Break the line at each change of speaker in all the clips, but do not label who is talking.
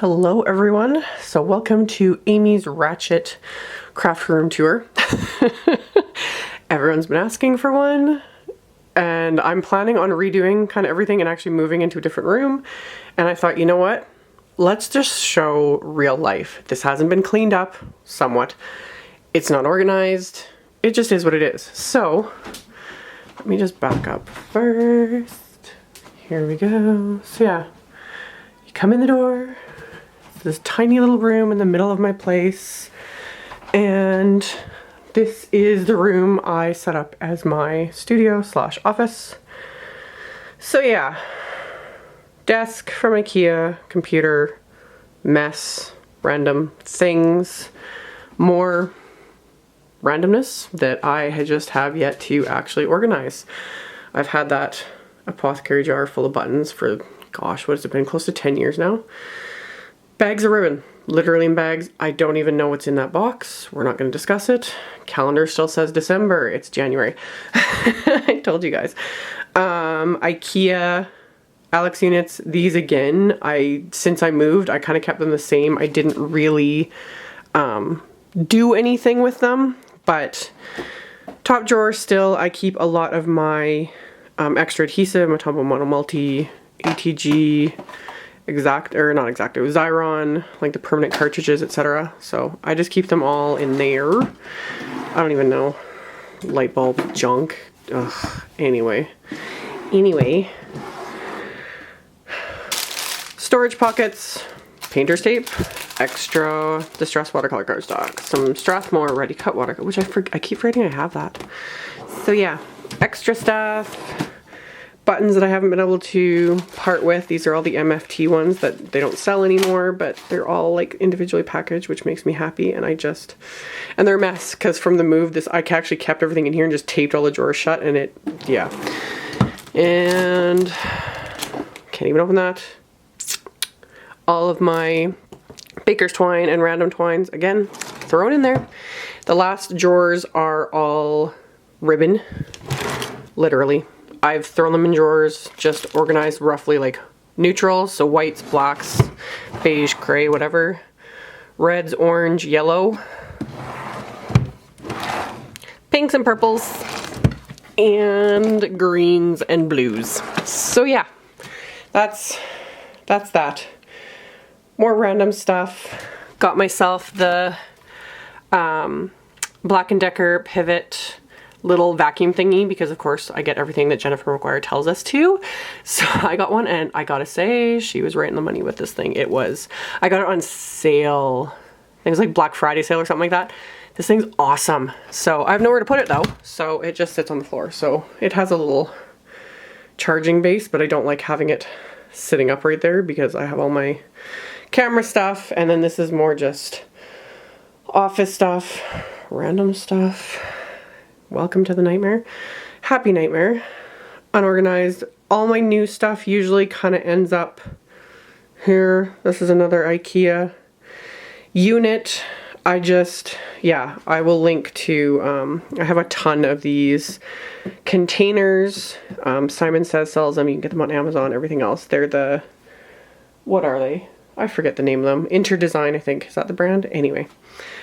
Hello everyone, so welcome to Amy's Ratchet craft room tour. Everyone's been asking for one, and I'm planning on redoing kind of everything and actually moving into a different room. And I thought, you know what, let's just show real life. This hasn't been cleaned up somewhat. It's not organized. It just is what it is. So let me just back up first. Here we go. So yeah, you come in the door. This tiny little room in the middle of my place, and this is the room I set up as my studio slash office. So yeah, desk from IKEA, computer, mess, random things, more randomness that I just have yet to actually organize. I've had that apothecary jar full of buttons for, gosh, what has it been, close to 10 years now. Bags of ribbon, literally in bags. I don't even know what's in that box. We're not going to discuss it. Calendar still says December. It's January. I told you guys. IKEA Alex units. These again, since I moved, I kind of kept them the same. I didn't really do anything with them, but top drawer still, I keep a lot of my extra adhesive, my Tombow Mono Multi, ATG, Xyron, like the permanent cartridges, etc. So I just keep them all in there. I don't even know. Light bulb junk. Ugh. Anyway. Storage pockets, painter's tape, extra distressed watercolor cardstock, some Strathmore ready cut watercolor, which I keep forgetting I have that. So yeah, extra stuff. Buttons that I haven't been able to part with. These are all the MFT ones that they don't sell anymore, but they're all like individually packaged, which makes me happy. And they're a mess because from the move, I actually kept everything in here and just taped all the drawers shut, and yeah. And can't even open that. All of my baker's twine and random twines, again, thrown in there. The last drawers are all ribbon, literally. I've thrown them in drawers, just organized roughly like neutrals, so whites, blacks, beige, gray, whatever. Reds, orange, yellow. Pinks and purples. And greens and blues. So yeah, that's that. More random stuff. Got myself the Black & Decker pivot little vacuum thingy because of course I get everything that Jennifer McGuire tells us to. So I got one, and I gotta say she was right in the money with this thing. I got it on sale. I think it was like Black Friday sale or something like that. This thing's awesome. So I have nowhere to put it though, so it just sits on the floor. So it has a little charging base, but I don't like having it sitting up right there because I have all my camera stuff, and then this is more just office stuff, random stuff. Welcome to the nightmare. Happy nightmare. Unorganized. All my new stuff usually kind of ends up here. This is another IKEA unit. I will link to, I have a ton of these containers. Simon Says sells them. You can get them on Amazon, everything else. They're what are they? I forget the name of them. Interdesign, I think. Is that the brand? Anyway.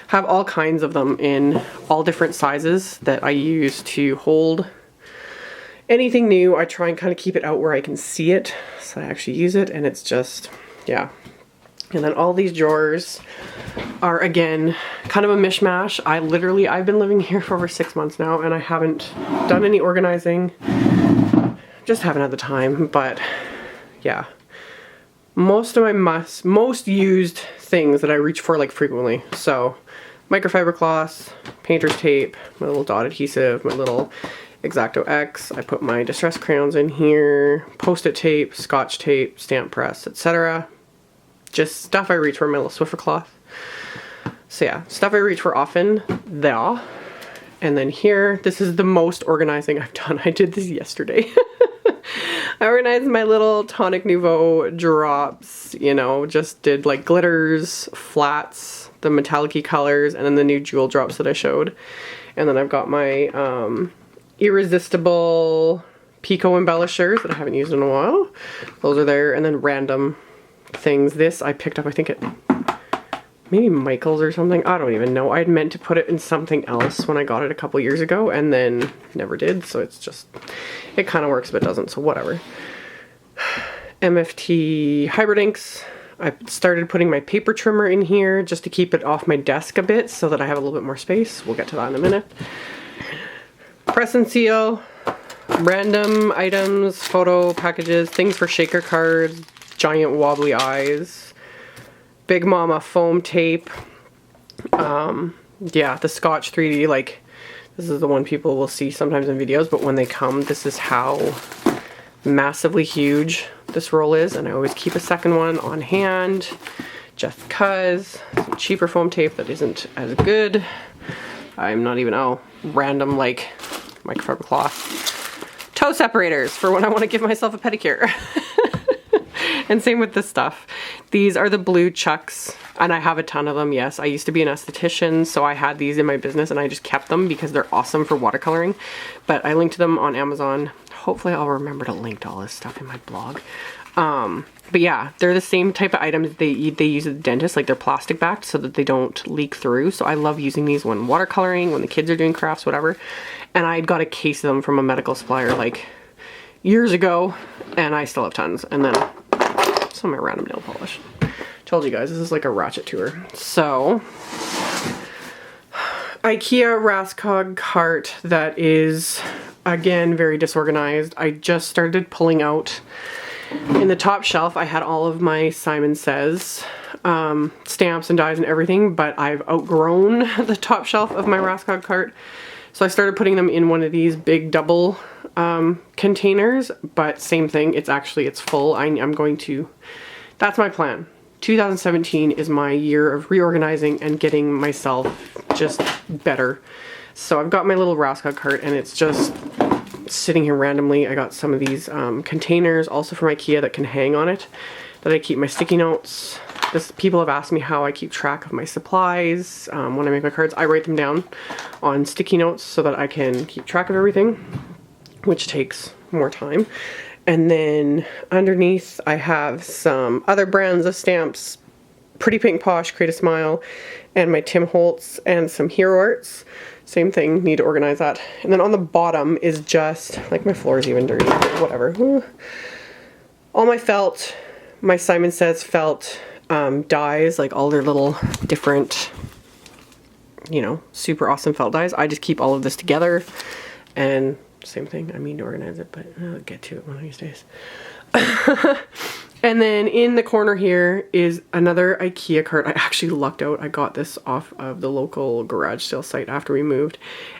Have all kinds of them in all different sizes that I use to hold anything new. I try and kind of keep it out where I can see it, so I actually use it, and it's just, yeah. And then all these drawers are, again, kind of a mishmash. I've been living here for over 6 months now, and I haven't done any organizing. Just haven't had the time, but yeah. Most of my most used things that I reach for like frequently. So microfiber cloths, painter's tape, my little dot adhesive, my little X-Acto X. I put my distress crayons in here, post-it tape, scotch tape, stamp press, etc. Just stuff I reach for, my little Swiffer cloth. So yeah, stuff I reach for often, there. And then here, this is the most organizing I've done. I did this yesterday. I organized my little Tonic Nouveau drops, just did like glitters, flats, the metallic-y colors, and then the new jewel drops that I showed. And then I've got my Irresistible Pico embellishers that I haven't used in a while. Those are there, and then random things. This I picked up, I think at maybe Michael's or something. I don't even know. I'd meant to put it in something else when I got it a couple years ago and then never did. So it's just, it kind of works but doesn't, so whatever. MFT hybrid inks. I started putting my paper trimmer in here just to keep it off my desk a bit so that I have a little bit more space. We'll get to that in a minute. Press and seal. Random items, photo packages, things for shaker cards, giant wobbly eyes, Big Mama foam tape. Yeah, the Scotch 3D, like, this is the one people will see sometimes in videos, but when they come, this is how massively huge this roll is, and I always keep a second one on hand just cause. Some cheaper foam tape that isn't as good. I'm not even, oh, random like microfiber cloth. Toe separators for when I want to give myself a pedicure. And same with this stuff. These are the blue chucks, and I have a ton of them. Yes, I used to be an esthetician, so I had these in my business and I just kept them because they're awesome for watercoloring. But I linked them on Amazon. Hopefully I'll remember to link to all this stuff in my blog. But yeah, they're the same type of items they use at the dentist, like they're plastic backed so that they don't leak through. So I love using these when watercoloring, when the kids are doing crafts, whatever. And I got a case of them from a medical supplier like years ago, and I still have tons. And then some of my random nail polish. Told you guys, this is like a ratchet tour. So, IKEA Raskog cart that is, again, very disorganized. I just started pulling out. In the top shelf, I had all of my Simon Says stamps and dies and everything, but I've outgrown the top shelf of my Raskog cart. So I started putting them in one of these big double containers, but same thing, it's full. I'm going to, that's my plan. 2017 is my year of reorganizing and getting myself just better. So I've got my little Raskog cart and it's just sitting here randomly. I got some of these containers also from IKEA that can hang on it, that I keep my sticky notes. People have asked me how I keep track of my supplies when I make my cards. I write them down on sticky notes so that I can keep track of everything, which takes more time. And then underneath I have some other brands of stamps, Pretty Pink Posh, Create a Smile, and my Tim Holtz and some Hero Arts. Same thing, need to organize that. And then on the bottom is just, like my floor is even dirty, but whatever. All my felt, my Simon Says felt dies, like all their little different, you know, super awesome felt dies. I just keep all of this together, and same thing, I mean to organize it, but I'll get to it one of these days. And then in the corner here is another IKEA cart. I actually lucked out. I got this off of the local garage sale site after we moved,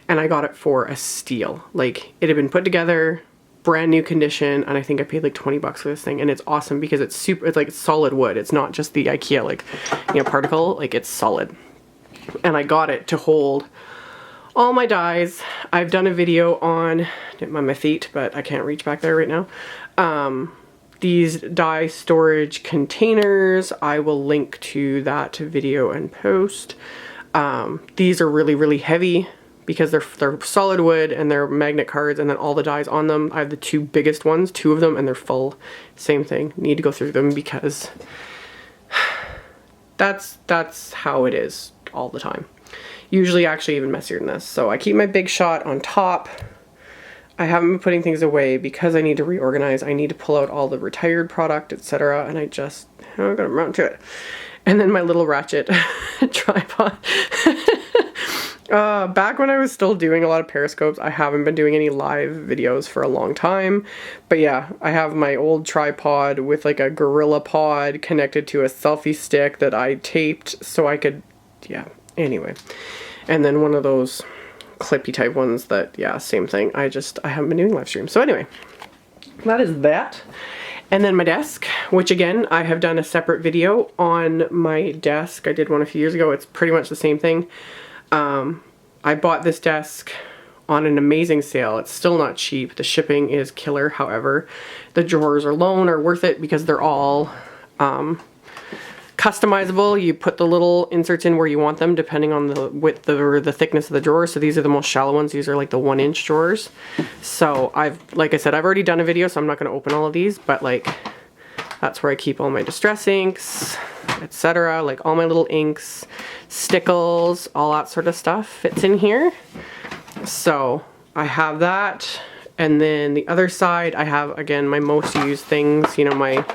and I got it for a steal. Like, it had been put together, brand new condition, and I think I paid like 20 bucks for this thing, and it's awesome because it's like solid wood. It's not just the IKEA, like, you know, particle, like it's solid. And I got it to hold all my dies. I've done a video on my feet, but I can't reach back there right now. These die storage containers, I will link to that video and post. These are really, really heavy because they're solid wood and they're magnet cards, and then all the dies on them. I have the two biggest ones, two of them, and they're full. Same thing, need to go through them because that's how it is all the time. Usually actually even messier than this. So I keep my Big Shot on top. I haven't been putting things away because I need to reorganize. I need to pull out all the retired product, etc. And I just haven't got around to it. And then my little ratchet tripod. Back when I was still doing a lot of periscopes, I haven't been doing any live videos for a long time. But yeah, I have my old tripod with like a Gorilla Pod connected to a selfie stick that I taped so I could, yeah, anyway. And then one of those clippy type ones that, yeah, same thing. I haven't been doing live streams. So anyway, that is that. And then my desk, which again, I have done a separate video on my desk. I did one a few years ago. It's pretty much the same thing. I bought this desk on an amazing sale. It's still not cheap. The shipping is killer. However, the drawers alone are worth it because they're all customizable. You put the little inserts in where you want them depending on the width or the thickness of the drawer. So these are the most shallow ones. These are like the 1-inch drawers. So like I said, I've already done a video, so I'm not going to open all of these, but like That's where I keep all my distress inks, etc. Like all my little inks, stickles, all that sort of stuff fits in here. So I have that. And then the other side, I have, again, my most used things, you know, my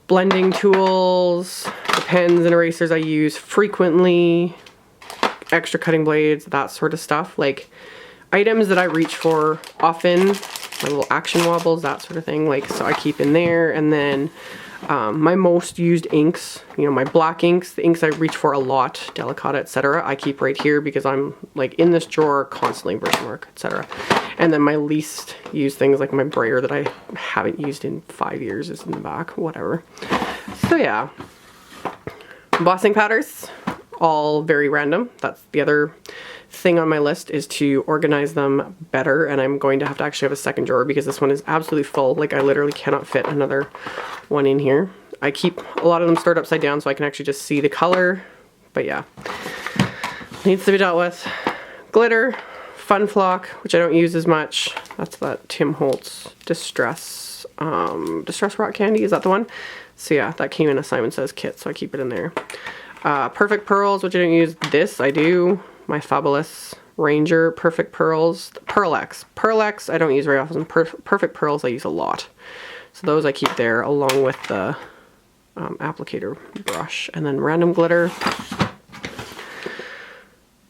blending tools, the pens and erasers I use frequently, extra cutting blades, that sort of stuff. Like items that I reach for often, my little action wobbles, that sort of thing. Like, so I keep in there. And then my most used inks, you know, my black inks, the inks I reach for a lot, Delicata, etc. I keep right here because I'm like in this drawer constantly, brush mark, etc. And then my least used things like my brayer that I haven't used in 5 years is in the back, whatever. So yeah, embossing powders, all very random. That's the other thing on my list, is to organize them better. And I'm going to actually have a second drawer because this one is absolutely full. Like I literally cannot fit another one in here. I keep a lot of them stored upside down so I can actually just see the color. But yeah, needs to be dealt with. Glitter, Fun Flock, which I don't use as much. That's that Tim Holtz Distress Rock Candy. Is that the one? So yeah, that came in a Simon Says kit, so I keep it in there. Perfect Pearls, which I don't use. This I do. My Fabulous Ranger Perfect Pearls. Pearl X I don't use very often. Perfect Pearls I use a lot. So those I keep there along with the applicator brush. And then random glitter.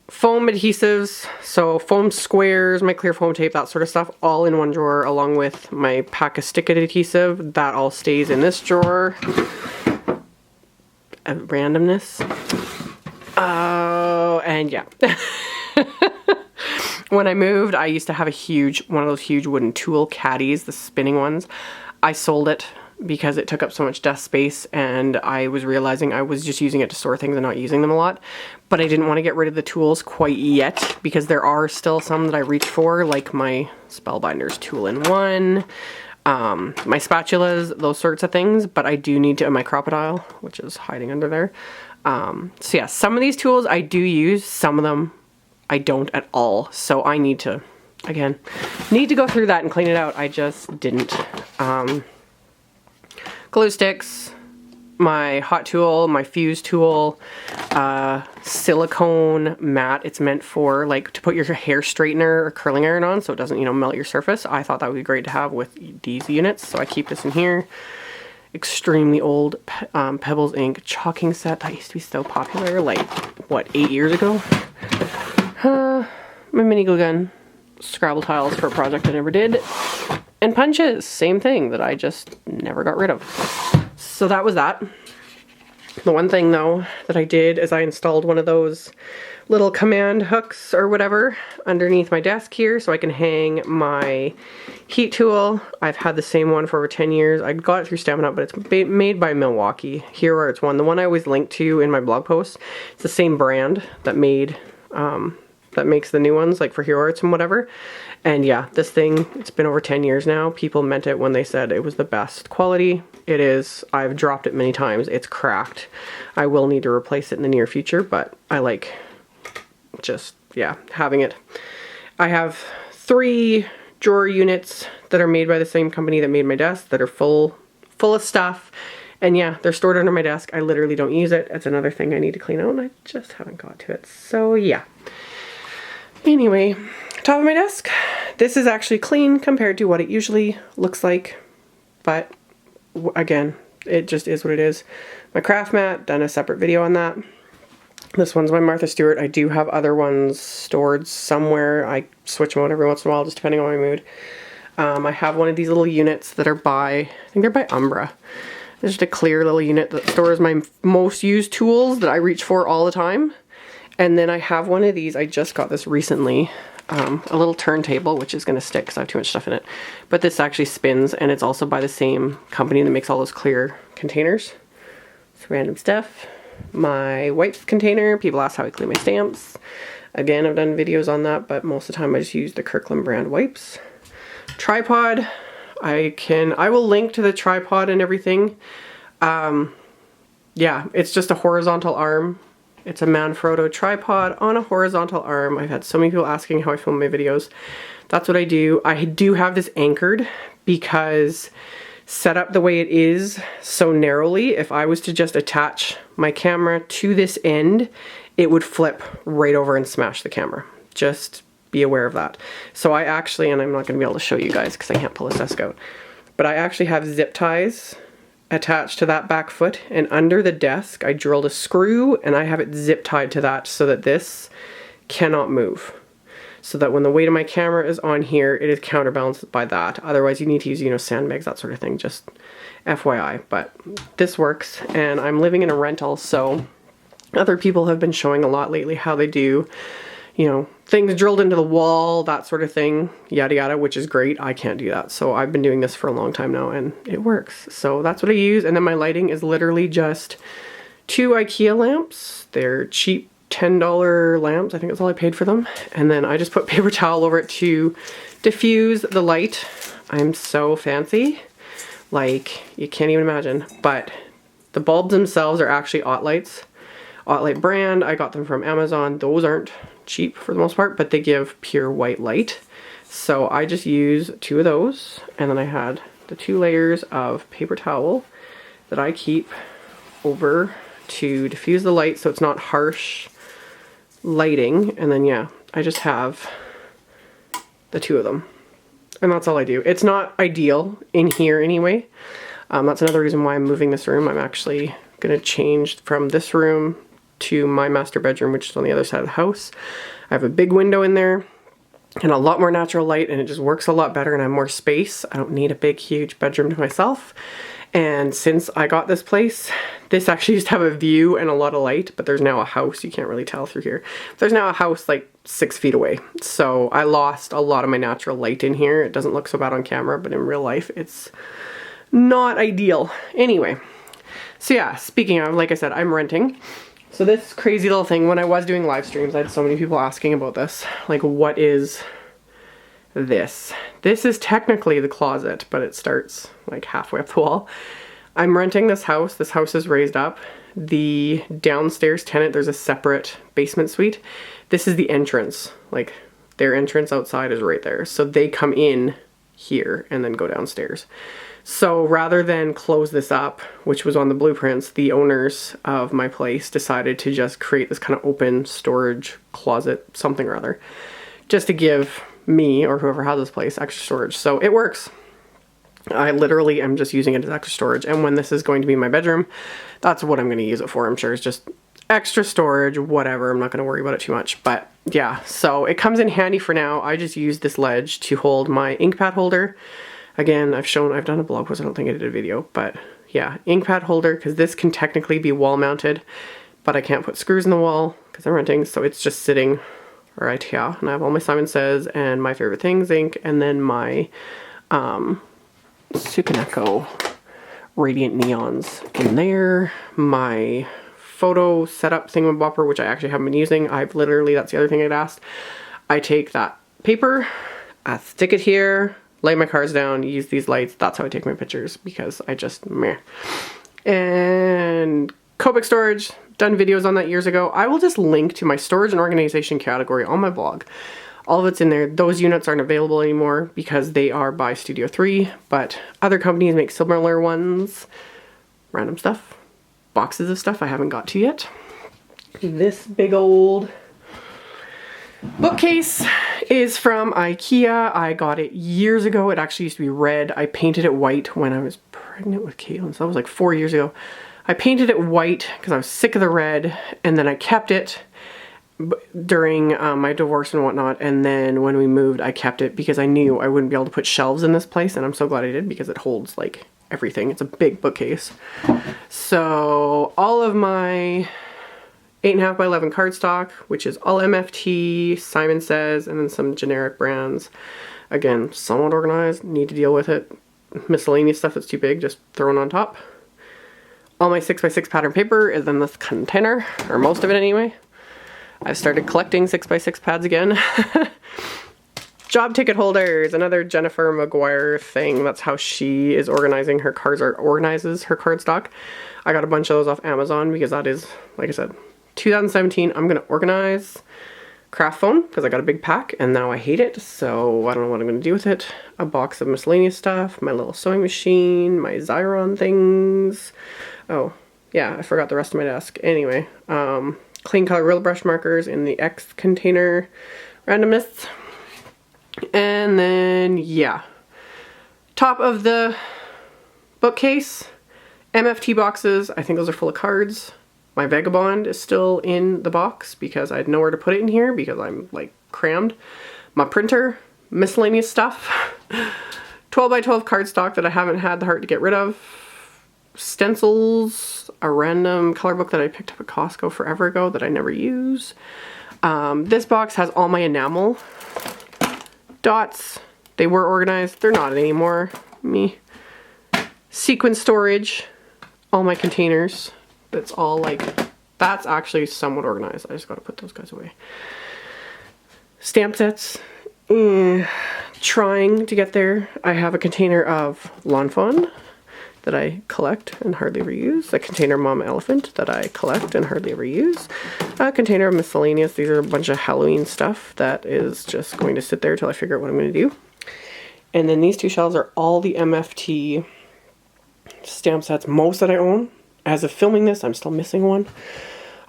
Foam adhesives, so foam squares, my clear foam tape, that sort of stuff, all in one drawer, along with my pack of stick adhesive. That all stays in this drawer. Randomness. Oh, and yeah. When I moved, I used to have one of those huge wooden tool caddies, the spinning ones. I sold it because it took up so much desk space, and I was realizing I was just using it to store things and not using them a lot. But I didn't want to get rid of the tools quite yet because there are still some that I reach for, like my Spellbinders tool-in-one, my spatulas, those sorts of things. But I do need to, my Crocodile, which is hiding under there. So yeah, some of these tools I do use, some of them I don't at all. So I need to, again, go through that and clean it out. I just didn't. Glue sticks, my hot tool, my fuse tool, silicone mat. It's meant for like to put your hair straightener or curling iron on so it doesn't, you know, melt your surface. I thought that would be great to have with these units, so I keep this in here. Extremely old Pebbles ink chalking set that used to be so popular, like what, 8 years ago. My mini glue gun, Scrabble tiles for a project I never did. And punches, same thing that I just never got rid of. So that was that. The one thing though that I did is I installed one of those little command hooks or whatever underneath my desk here so I can hang my heat tool. I've had the same one for over 10 years. I got it through Stamina Up, but it's made by Milwaukee. Here where it's one. The one I always link to in my blog posts. It's the same brand that makes the new ones, like for Hero Arts and whatever. And yeah, this thing, it's been over 10 years now. People meant it when they said it was the best quality. It is. I've dropped it many times. It's cracked. I will need to replace it in the near future, but I like just, yeah, having it. I have 3 drawer units that are made by the same company that made my desk that are full of stuff. And yeah, they're stored under my desk. I literally don't use it. It's another thing I need to clean out and I just haven't got to it. So yeah. Anyway, top of my desk. This is actually clean compared to what it usually looks like. But again, it just is what it is. My craft mat, done a separate video on that. This one's my Martha Stewart. I do have other ones stored somewhere. I switch them out every once in a while, just depending on my mood. I have one of these little units that are by, I think they're by Umbra. It's just a clear little unit that stores my most used tools that I reach for all the time. And then I have one of these, I just got this recently, a little turntable, which is going to stick because I have too much stuff in it. But this actually spins, and it's also by the same company that makes all those clear containers. It's random stuff. My wipes container, people ask how I clean my stamps. Again, I've done videos on that, but most of the time I just use the Kirkland brand wipes. Tripod, I will link to the tripod and everything. Yeah, it's just a horizontal arm. It's a Manfrotto tripod on a horizontal arm. I've had so many people asking how I film my videos. That's what I do. I do have this anchored because set up the way it is so narrowly, if I was to just attach my camera to this end, it would flip right over and smash the camera. Just be aware of that. So I actually, and I'm not going to be able to show you guys because I can't pull this desk out, but I actually have zip ties attached to that back foot, and under the desk I drilled a screw and I have it zip tied to that so that this cannot move. So that when the weight of my camera is on here, it is counterbalanced by that. Otherwise you need to use, you know, sandbags, that sort of thing, just FYI. But this works, and I'm living in a rental, so other people have been showing a lot lately how they do, you know, things drilled into the wall, that sort of thing, yada yada, which is great. I can't do that. So I've been doing this for a long time now and it works. So that's what I use. And then my lighting is literally just 2 IKEA lamps. They're cheap $10 lamps. I think that's all I paid for them. And then I just put paper towel over it to diffuse the light. I'm so fancy. Like, you can't even imagine. But the bulbs themselves are actually Ottlights. Ottlight brand. I got them from Amazon. Those aren't cheap for the most part, but they give pure white light. So I just use 2 of those, and then I had the 2 layers of paper towel that I keep over to diffuse the light so it's not harsh lighting. And then yeah, I just have the 2 of them, and that's all I do. It's not ideal in here anyway. That's another reason why I'm moving this room. I'm actually gonna change from this room to my master bedroom, which is on the other side of the house. I have a big window in there and a lot more natural light, and it just works a lot better, and I have more space. I don't need a big huge bedroom to myself. And since I got this place, this actually used to have a view and a lot of light, but there's now a house. You can't really tell through here. There's now a house like 6 feet away. So I lost a lot of my natural light in here. It doesn't look so bad on camera, but in real life, it's not ideal. Anyway, so yeah, speaking of, like I said, I'm renting. So this crazy little thing, when I was doing live streams, I had so many people asking about this. Like, what is this? This is technically the closet, but it starts like halfway up the wall. I'm renting this house. This house is raised up. The downstairs tenant, there's a separate basement suite. This is the entrance. Like, their entrance outside is right there. So they come in here and then go downstairs. So rather than close this up, which was on the blueprints, the owners of my place decided to just create this kind of open storage closet, something or other, just to give me or whoever has this place extra storage. So it works. I literally am just using it as extra storage. And when this is going to be my bedroom, that's what I'm going to use it for. I'm sure it's just extra storage, whatever. I'm not going to worry about it too much. But yeah, so it comes in handy for now. I just use this ledge to hold my ink pad holder. Again, I've done a blog post, I don't think I did a video, but yeah, ink pad holder, because this can technically be wall mounted, but I can't put screws in the wall because I'm renting, so it's just sitting right here. And I have all my Simon Says and my favorite things ink, and then my Sukaneko Radiant Neons in there, my photo setup thingamabopper, which I actually haven't been using. I've literally, that's the other thing I'd asked. I take that paper, I stick it here, lay my cards down, use these lights. That's how I take my pictures, because I just meh. And Copic storage, done videos on that years ago. I will just link to my storage and organization category on my blog. All of it's in there. Those units aren't available anymore because they are by Studio 3, but other companies make similar ones. Random stuff. Boxes of stuff I haven't got to yet. This big old bookcase is from IKEA. I got it years ago. It actually used to be red. I painted it white when I was pregnant with Caitlin, so that was like 4 years ago. I painted it white because I was sick of the red, and then I kept it during my divorce and whatnot, and then when we moved I kept it because I knew I wouldn't be able to put shelves in this place, and I'm so glad I did because it holds like everything. It's a big bookcase. So all of my 8.5 by 11 cardstock, which is all MFT, Simon Says, and then some generic brands. Again, somewhat organized, need to deal with it. Miscellaneous stuff that's too big, just thrown on top. All my 6x6 pattern paper is in this container, or most of it anyway. I've started collecting 6x6 pads again. Job ticket holders, another Jennifer McGuire thing. That's how she is organizing her cards, or organizes her cardstock. I got a bunch of those off Amazon because that is, like I said, 2017. I'm gonna organize craft foam because I got a big pack and now I hate it, so I don't know what I'm going to do with it. A box of miscellaneous stuff, my little sewing machine, my Xyron things. Oh, yeah, I forgot the rest of my desk. Anyway, clean color real brush markers in the X container randomness. And then, yeah, top of the bookcase, MFT boxes. I think those are full of cards. My Vagabond is still in the box because I had nowhere to put it in here because I'm like crammed. My printer, miscellaneous stuff, 12 by 12 cardstock that I haven't had the heart to get rid of, stencils, a random color book that I picked up at Costco forever ago that I never use. This box has all my enamel dots. They were organized, they're not anymore. Sequin storage, all my containers. It's all like, that's actually somewhat organized. I just gotta put those guys away. Stamp sets, trying to get there. I have a container of Lawn Fawn that I collect and hardly ever use. A container of Mama Elephant that I collect and hardly ever use. A container of miscellaneous. These are a bunch of Halloween stuff that is just going to sit there till I figure out what I'm going to do. And then these two shelves are all the MFT stamp sets, most that I own. As of filming this, I'm still missing one.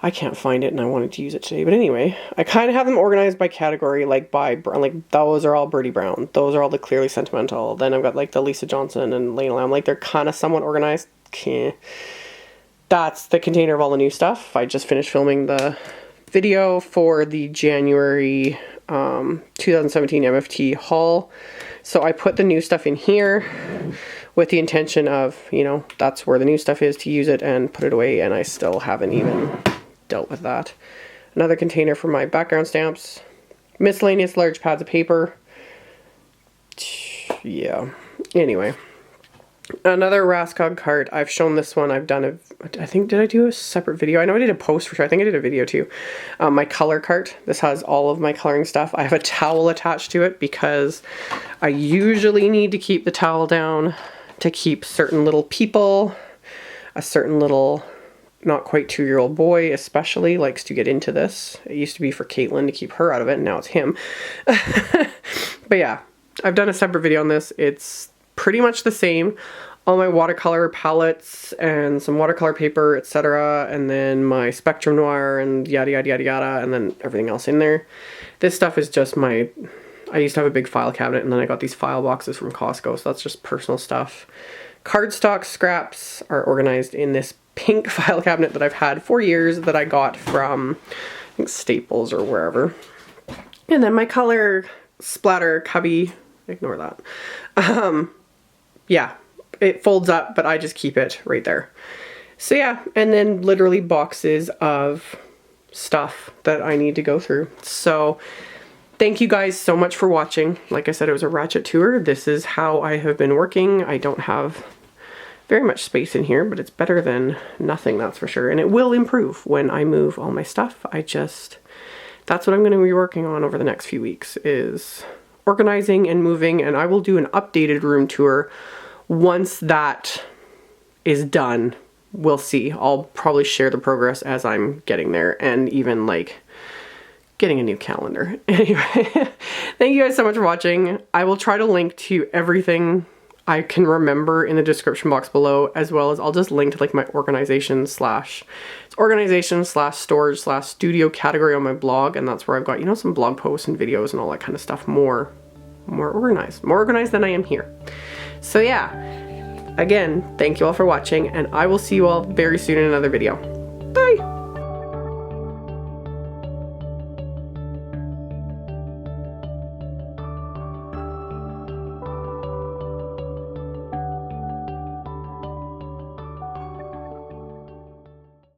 I can't find it and I wanted to use it today. But anyway, I kind of have them organized by category, like those are all Birdie Brown. Those are all the Clearly Sentimental. Then I've got like the Lisa Johnson and Lena Lamb. Like they're kind of somewhat organized. That's the container of all the new stuff. I just finished filming the video for the January 2017 MFT haul. So I put the new stuff in here with the intention of, you know, that's where the new stuff is, to use it and put it away, and I still haven't even dealt with that. Another container for my background stamps, miscellaneous large pads of paper. Yeah, anyway. Another Raskog cart. I've shown this one. I've done I think, did I do a separate video? I know I did a post for sure. I think I did a video too. My color cart. This has all of my coloring stuff. I have a towel attached to it because I usually need to keep the towel down to keep certain little people. A certain little, not quite 2-year-old boy especially likes to get into this. It used to be for Caitlin to keep her out of it, and now it's him. But yeah, I've done a separate video on this. It's pretty much the same. All my watercolor palettes and some watercolor paper, etc. And then my Spectrum Noir and yada yada yada yada, and then everything else in there. This stuff is just my, I used to have a big file cabinet, and then I got these file boxes from Costco, so that's just personal stuff. Cardstock scraps are organized in this pink file cabinet that I've had for years that I got from, I think, Staples or wherever. And then my color splatter cubby, ignore that. Yeah, it folds up, but I just keep it right there. So yeah, and then literally boxes of stuff that I need to go through. So thank you guys so much for watching. Like I said, it was a ratchet tour. This is how I have been working. I don't have very much space in here, but it's better than nothing, that's for sure. And it will improve when I move all my stuff. That's what I'm going to be working on over the next few weeks, is organizing and moving, and I will do an updated room tour once that is done. We'll see. I'll probably share the progress as I'm getting there, and even like getting a new calendar. Anyway, thank you guys so much for watching. I will try to link to everything I can remember in the description box below, as well as I'll just link to like my organization slash storage slash studio category on my blog, and that's where I've got, you know, some blog posts and videos and all that kind of stuff more organized than I am here. So yeah, again, thank you all for watching, and I will see you all very soon in another video.